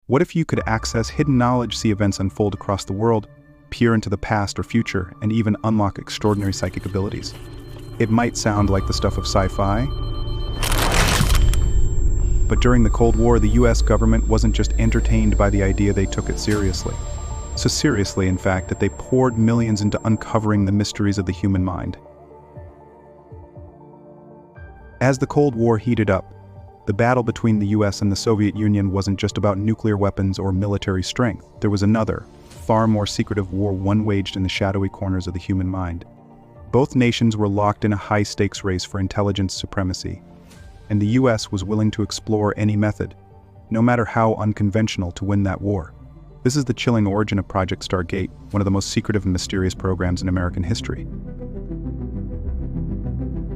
What if you could access hidden knowledge, see events unfold across the world, peer into the past or future, and even unlock extraordinary psychic abilities? It might sound like the stuff of sci-fi, but during the Cold War, the US government wasn't just entertained by the idea, they took it seriously. So seriously, in fact, that they poured millions into uncovering the mysteries of the human mind. As the Cold War heated up, the battle between the US and the Soviet Union wasn't just about nuclear weapons or military strength. There was another, far more secretive war, one waged in the shadowy corners of the human mind. Both nations were locked in a high-stakes race for intelligence supremacy, and the US was willing to explore any method, no matter how unconventional, to win that war. This is the chilling origin of Project Stargate, one of the most secretive and mysterious programs in American history.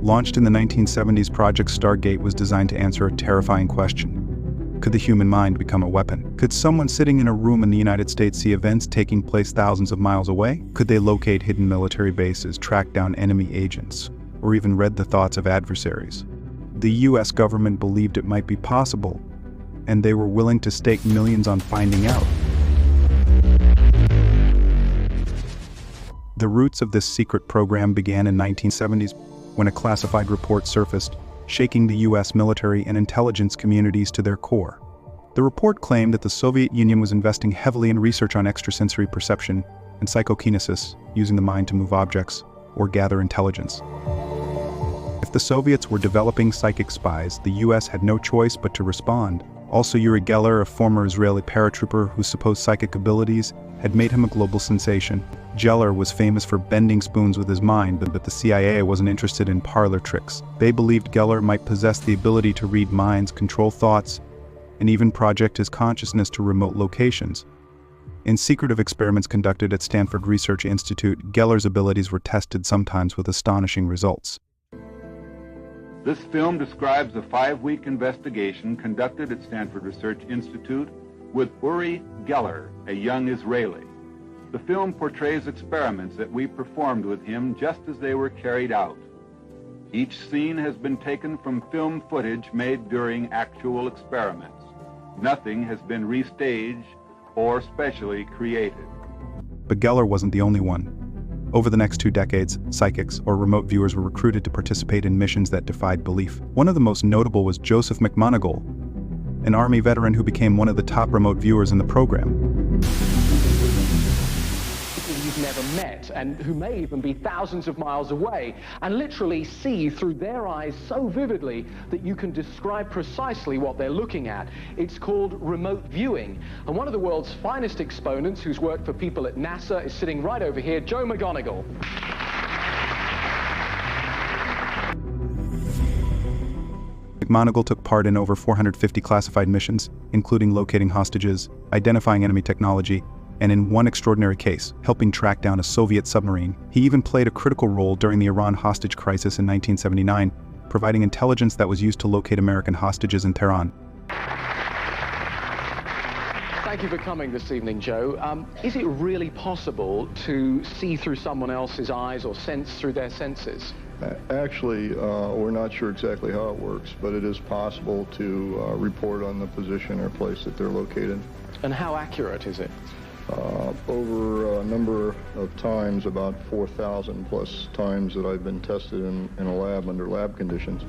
Launched in the 1970s, Project Stargate was designed to answer a terrifying question. Could the human mind become a weapon? Could someone sitting in a room in the United States see events taking place thousands of miles away? Could they locate hidden military bases, track down enemy agents, or even read the thoughts of adversaries? The US government believed it might be possible, and they were willing to stake millions on finding out. The roots of this secret program began in the 1970s when a classified report surfaced, shaking the US military and intelligence communities to their core. The report claimed that the Soviet Union was investing heavily in research on extrasensory perception and psychokinesis, using the mind to move objects or gather intelligence. If the Soviets were developing psychic spies, the US had no choice but to respond. Also, Yuri Geller, a former Israeli paratrooper whose supposed psychic abilities had made him a global sensation. Geller was famous for bending spoons with his mind, but the CIA wasn't interested in parlor tricks. They believed Geller might possess the ability to read minds, control thoughts, and even project his consciousness to remote locations. In secretive experiments conducted at Stanford Research Institute, Geller's abilities were tested, sometimes with astonishing results. This film describes a 5-week investigation conducted at Stanford Research Institute with Uri Geller, a young Israeli. The film portrays experiments that we performed with him just as they were carried out. Each scene has been taken from film footage made during actual experiments. Nothing has been restaged or specially created. But Geller wasn't the only one. Over the next 2 decades, psychics, or remote viewers, were recruited to participate in missions that defied belief. One of the most notable was Joseph McMoneagle, an Army veteran who became one of the top remote viewers in the program. You've never met, and who may even be thousands of miles away, and literally see through their eyes so vividly that you can describe precisely what they're looking at. It's called remote viewing. And one of the world's finest exponents, who's worked for people at NASA, is sitting right over here, Joe McGonigal. McMoneagle took part in over 450 classified missions, including locating hostages, identifying enemy technology, and in one extraordinary case, helping track down a Soviet submarine. He even played a critical role during the Iran hostage crisis in 1979, providing intelligence that was used to locate American hostages in Tehran. Thank you for coming this evening, Joe. Is it really possible to see through someone else's eyes or sense through their senses? Actually, we're not sure exactly how it works, but it is possible to report on the position or place that they're located. And how accurate is it? Over a number of times, about 4,000 plus times that I've been tested in a lab under lab conditions,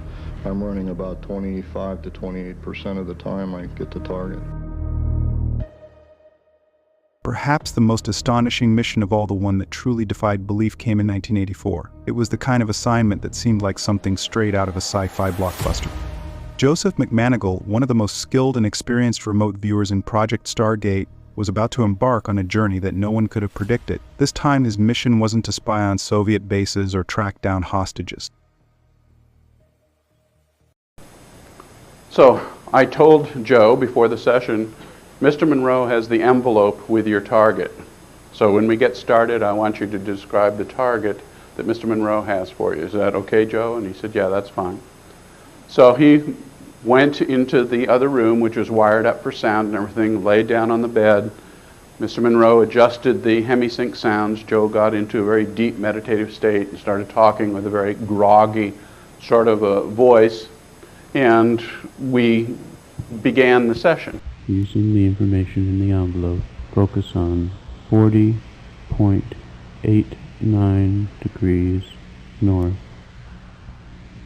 I'm running about 25 to 28% of the time I get the target. Perhaps the most astonishing mission of all, the one that truly defied belief, came in 1984. It was the kind of assignment that seemed like something straight out of a sci-fi blockbuster. Joseph McMoneagle, one of the most skilled and experienced remote viewers in Project Stargate, was about to embark on a journey that no one could have predicted. This time, his mission wasn't to spy on Soviet bases or track down hostages. So, I told Joe before the session, Mr. Monroe has the envelope with your target. So when we get started, I want you to describe the target that Mr. Monroe has for you. Is that okay, Joe? And he said, yeah, that's fine. So he went into the other room, which was wired up for sound and everything, laid down on the bed. Mr. Monroe adjusted the hemisync sounds. Joe got into a very deep meditative state and started talking with a very groggy sort of a voice, and we began the session. using the information in the envelope, focus on 40.89 degrees north,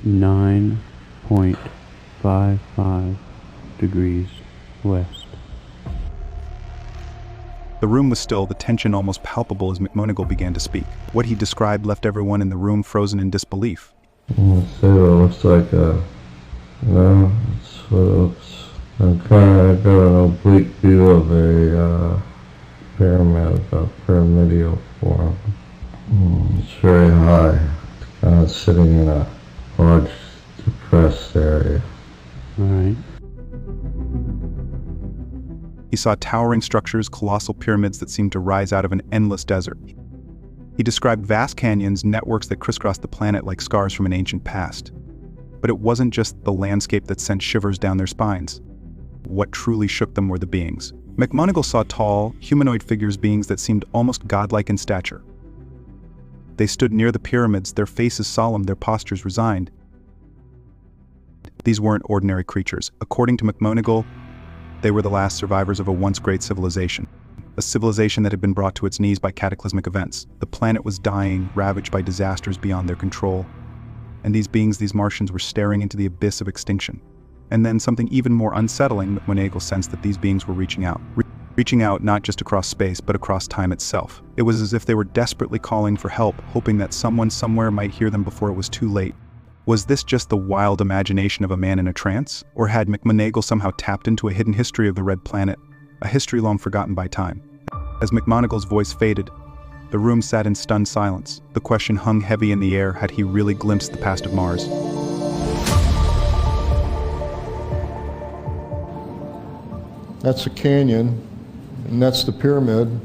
9.55 degrees west. The room was still, the tension almost palpable as McMonigle began to speak. What he described left everyone in the room frozen in disbelief. So it looks like it's what it looks. I'm trying to get an oblique view of a pyramid, a pyramidal form. It's very high. It's kind of sitting in a large depressed area. Alright. He saw towering structures, colossal pyramids that seemed to rise out of an endless desert. He described vast canyons, networks that crisscrossed the planet like scars from an ancient past. But it wasn't just the landscape that sent shivers down their spines. What truly shook them were the beings. McMonigle saw tall, humanoid figures, beings that seemed almost godlike in stature. They stood near the pyramids, their faces solemn, their postures resigned. These weren't ordinary creatures. According to McMonigle, they were the last survivors of a once great civilization. A civilization that had been brought to its knees by cataclysmic events. The planet was dying, ravaged by disasters beyond their control. And these beings, these Martians, were staring into the abyss of extinction. And then something even more unsettling, McMonigle sensed that these beings were reaching out. Reaching out not just across space, but across time itself. It was as if they were desperately calling for help, hoping that someone somewhere might hear them before it was too late. Was this just the wild imagination of a man in a trance? Or had McMonigle somehow tapped into a hidden history of the Red Planet, a history long forgotten by time? As McMonigle's voice faded, the room sat in stunned silence. The question hung heavy in the air: had he really glimpsed the past of Mars? That's a canyon, and that's the pyramid.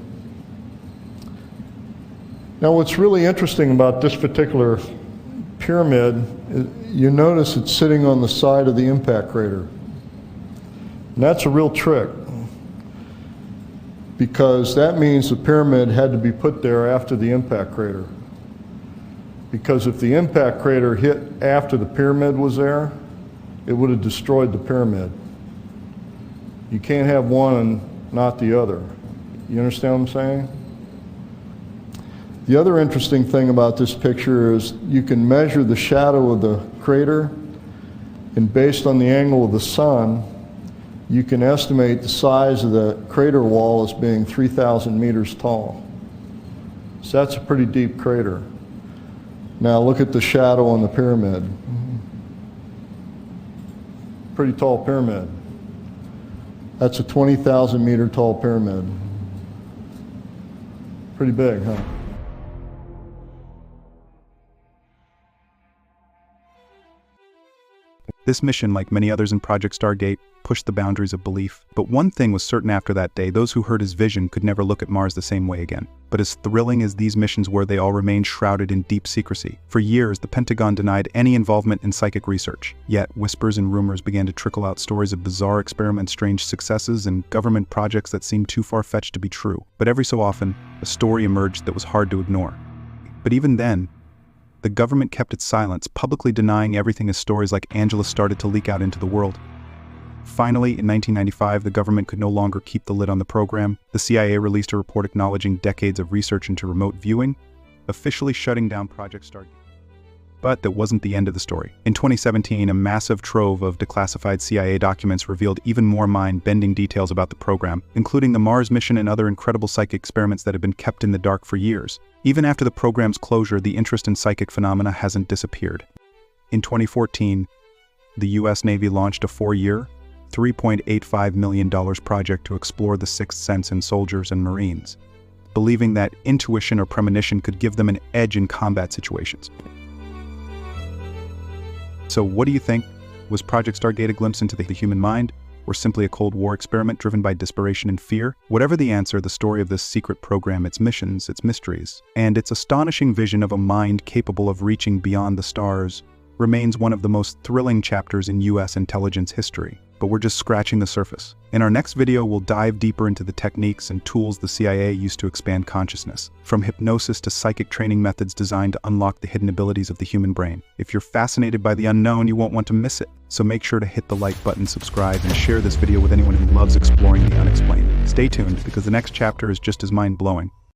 Now, what's really interesting about this particular pyramid, you notice it's sitting on the side of the impact crater. And that's a real trick, because that means the pyramid had to be put there after the impact crater. Because if the impact crater hit after the pyramid was there, it would have destroyed the pyramid. You can't have one and not the other. You understand what I'm saying? The other interesting thing about this picture is you can measure the shadow of the crater, and based on the angle of the sun, you can estimate the size of the crater wall as being 3,000 meters tall. So that's a pretty deep crater. Now look at the shadow on the pyramid. Pretty tall pyramid. That's a 20,000 meter tall pyramid. Pretty big, huh? This mission, like many others in Project Stargate, pushed the boundaries of belief. But one thing was certain after that day: those who heard his vision could never look at Mars the same way again. But as thrilling as these missions were, they all remained shrouded in deep secrecy. For years, the Pentagon denied any involvement in psychic research. Yet, whispers and rumors began to trickle out, stories of bizarre experiments, strange successes, and government projects that seemed too far-fetched to be true. But every so often, a story emerged that was hard to ignore. But even then, the government kept its silence, publicly denying everything as stories like Angela started to leak out into the world. Finally, in 1995, the government could no longer keep the lid on the program. The CIA released a report acknowledging decades of research into remote viewing, officially shutting down Project Stargate. But that wasn't the end of the story. In 2017, a massive trove of declassified CIA documents revealed even more mind-bending details about the program, including the Mars mission and other incredible psychic experiments that have been kept in the dark for years. Even after the program's closure, the interest in psychic phenomena hasn't disappeared. In 2014, the U.S. Navy launched a 4-year, $3.85 million project to explore the sixth sense in soldiers and Marines, believing that intuition or premonition could give them an edge in combat situations. So what do you think? Was Project Stargate a glimpse into the human mind, or simply a Cold War experiment driven by desperation and fear? Whatever the answer, the story of this secret program, its missions, its mysteries, and its astonishing vision of a mind capable of reaching beyond the stars remains one of the most thrilling chapters in U.S. intelligence history. But we're just scratching the surface. In our next video, we'll dive deeper into the techniques and tools the CIA used to expand consciousness, from hypnosis to psychic training methods designed to unlock the hidden abilities of the human brain. If you're fascinated by the unknown, you won't want to miss it. so make sure to hit the like button, subscribe, and share this video with anyone who loves exploring the unexplained. Stay tuned, because the next chapter is just as mind-blowing.